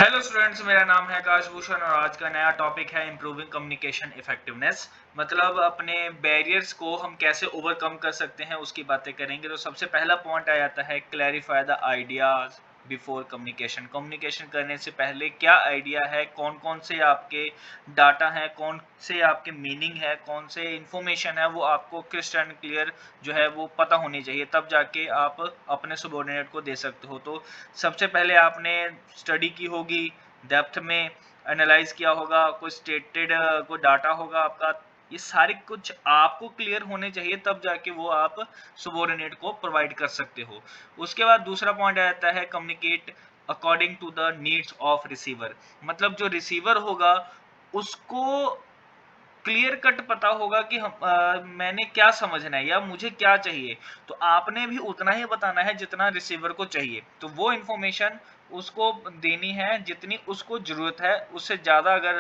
Hello students, मेरा नाम है आकाश भूषण और आज का नया टॉपिक है इम्प्रूविंग कम्युनिकेशन इफेक्टिवनेस। मतलब अपने बैरियर्स को हम कैसे ओवरकम कर सकते हैं उसकी बातें करेंगे। तो सबसे पहला पॉइंट आ जाता है clarify the ideas before communication. Communication करने से पहले क्या आइडिया है, कौन कौन से आपके डाटा हैं, कौन से आपके मीनिंग है, कौन से इंफॉर्मेशन है, वो आपको क्रिस्टल एंड क्लियर जो है वो पता होनी चाहिए, तब जाके आप अपने सबॉर्डिनेट को दे सकते हो। तो सबसे पहले आपने स्टडी की होगी, डेप्थ में एनालाइज किया होगा, कोई स्टेटेड कोई डाटा होगा आपका। ये सारे कुछ आपको क्लियर होने चाहिए, तब जाके वो आप सबॉर्डिनेट को प्रोवाइड कर सकते हो। उसके बाद दूसरा पॉइंट आ जाता है communicate according to the needs of receiver. मतलब जो रिसीवर होगा उसको क्लियर कट पता होगा कि मैंने क्या समझना है या मुझे क्या चाहिए। तो आपने भी उतना ही बताना है जितना रिसीवर को चाहिए। तो वो इंफॉर्मेशन उसको देनी है जितनी उसको जरूरत है। उससे ज्यादा अगर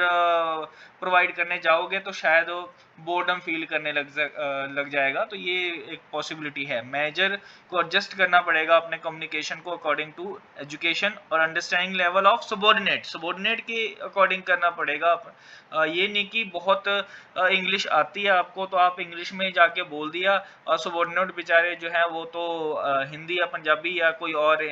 प्रोवाइड करने जाओगे तो शायद बोर्डम फील करने लग जाएगा। तो ये एक पॉसिबिलिटी है। मैनेजर को एडजस्ट करना पड़ेगा अपने कम्युनिकेशन को अकॉर्डिंग टू एजुकेशन और अंडरस्टैंडिंग लेवल ऑफ सबॉर्डिनेट के अकॉर्डिंग करना पड़ेगा। ये नहीं कि बहुत इंग्लिश आती है आपको तो आप इंग्लिश में जाके बोल दिया और सबॉर्डिनेट बेचारे जो है वो तो हिंदी या पंजाबी या कोई और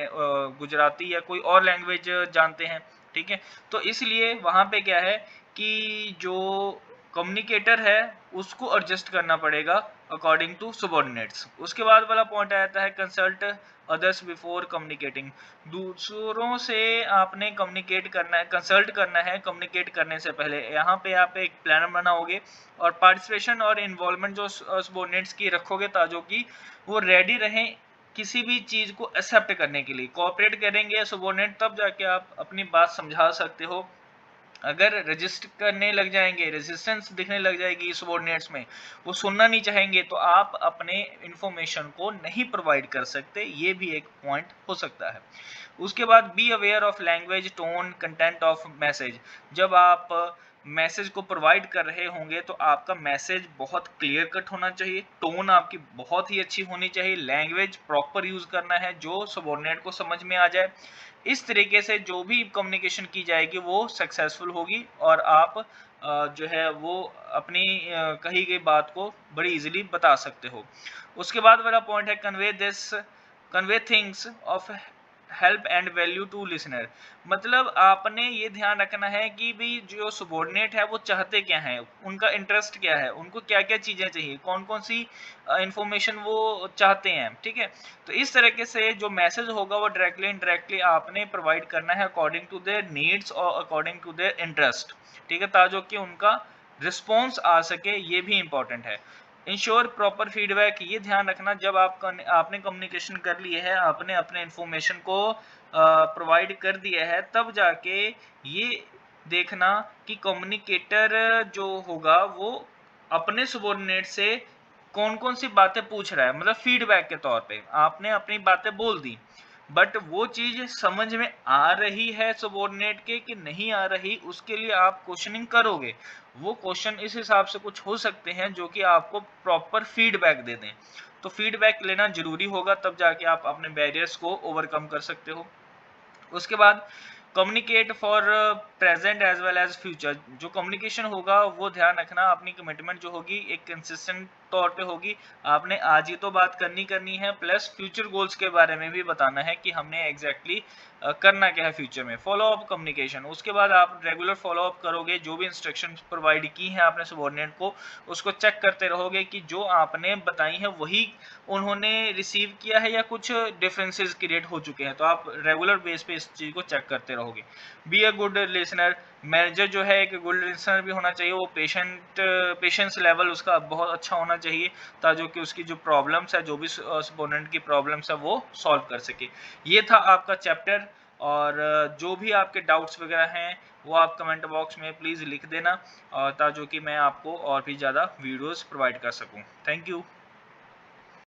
गुजराती या कोई और लैंग्वेज जानते हैं। ठीक है, तो इसलिए वहां पे क्या है कि जो कम्युनिकेटर है उसको एडजस्ट करना पड़ेगा अकॉर्डिंग टू सबॉर्डिनेट्स। उसके बाद वाला पॉइंट आ जाता है कंसल्ट अदर्स बिफोर कम्युनिकेटिंग। दूसरों से आपने कम्युनिकेट करना है, कंसल्ट करना है कम्युनिकेट करने से पहले। यहाँ पे आप एक प्लान बनाओगे और पार्टिसिपेशन और इन्वॉल्वमेंट जो सबॉर्डिनेट्स की रखोगे ताकि कि वो रेडी रहें किसी भी चीज को एक्सेप्ट करने के लिए। कोऑपरेट करेंगे सबॉर्डिनेट तब जाके आप अपनी बात समझा सकते हो। अगर रजिस्ट करने लग जाएंगे, रेजिस्टेंस दिखने लग जाएगी सबॉर्डिनेट्स में, वो सुनना नहीं चाहेंगे, तो आप अपने इंफॉर्मेशन को नहीं प्रोवाइड कर सकते। ये भी एक पॉइंट हो सकता है। उसके बाद be aware of language, tone, content of message. जब आप मैसेज को प्रोवाइड कर रहे होंगे तो आपका मैसेज बहुत क्लियर कट होना चाहिए, टोन आपकी बहुत ही अच्छी होनी चाहिए, लैंग्वेज प्रॉपर यूज करना है जो सबॉर्डिनेट को समझ में आ जाए। इस तरीके से जो भी कम्युनिकेशन की जाएगी वो सक्सेसफुल होगी और आप जो है वो अपनी कही गई बात को बड़ी इजीली बता सकते हो। उसके बाद वाला पॉइंट है convey things of help and value to listener. मतलब आपने ये ध्यान रखना है कि भाई जो सबॉर्डिनेट है वो चाहते क्या है, उनका इंटरेस्ट क्या है, उनको क्या क्या चीजें चाहिए, कौन कौन सी इंफॉर्मेशन वो चाहते हैं। ठीक है, तो इस तरीके से जो मैसेज होगा वो डायरेक्टली इनडायरेक्टली आपने प्रोवाइड करना है अकॉर्डिंग टू देयर नीड्स और अकॉर्डिंग टू देयर इंटरेस्ट। ठीक है, ताकि कि उनका रिस्पॉन्स आ सके, ये भी इंपॉर्टेंट है। Ensure proper feedback. ये ध्यान रखना जब आपने कम्युनिकेशन कर लिए है, आपने अपने इंफॉर्मेशन को प्रोवाइड कर दिया है, तब जाके ये देखना कि कम्युनिकेटर जो होगा वो अपने सबॉर्डिनेट से कौन कौन सी बातें पूछ रहा है। मतलब फीडबैक के तौर पे आपने अपनी बातें बोल दी, बट वो चीज समझ में आ रही है सबॉर्डिनेट के कि नहीं आ रही, उसके लिए आप क्वेश्चनिंग करोगे। वो क्वेश्चन इस हिसाब से कुछ हो सकते हैं जो कि आपको प्रॉपर फीडबैक दे दें। तो फीडबैक लेना जरूरी होगा, तब जाके आप अपने बैरियर्स को ओवरकम कर सकते हो। उसके बाद communicate for present as well as future. जो कम्युनिकेशन होगा वो ध्यान रखना अपनी कमिटमेंट जो होगी एक कंसिस्टेंट तौर पे होगी। आपने आज ही तो बात करनी है, प्लस फ्यूचर गोल्स के बारे में भी बताना है कि हमने एग्जैक्टली करना क्या है फ्यूचर में। फॉलो अप कम्युनिकेशन, उसके बाद आप रेगुलर फॉलो अप करोगे, जो भी इंस्ट्रक्शन प्रोवाइड की हैं आपने सबॉर्डिनेट को उसको चेक करते रहोगे कि जो आपने बताई है वही उन्होंने रिसीव किया है या कुछ डिफरेंसेस क्रिएट हो चुके हैं। तो आप रेगुलर बेस पे इस चीज को चेक करते रहोगे। Be a good listener. Manager जो है एक गुड लिसनर भी होना चाहिए। वो पेशेंस लेवल उसका बहुत अच्छा होना चाहिए ताकि कि उसकी जो प्रॉब्लम्स है, जो भी सबॉर्डिनेट की प्रॉब्लम्स है वो सॉल्व कर सके। ये था आपका चैप्टर। और जो भी आपके डाउट्स वगैरह हैं वो आप कमेंट बॉक्स में प्लीज़ लिख देना, और ताकि कि मैं आपको और भी ज़्यादा वीडियोस प्रोवाइड कर सकूं। Thank you.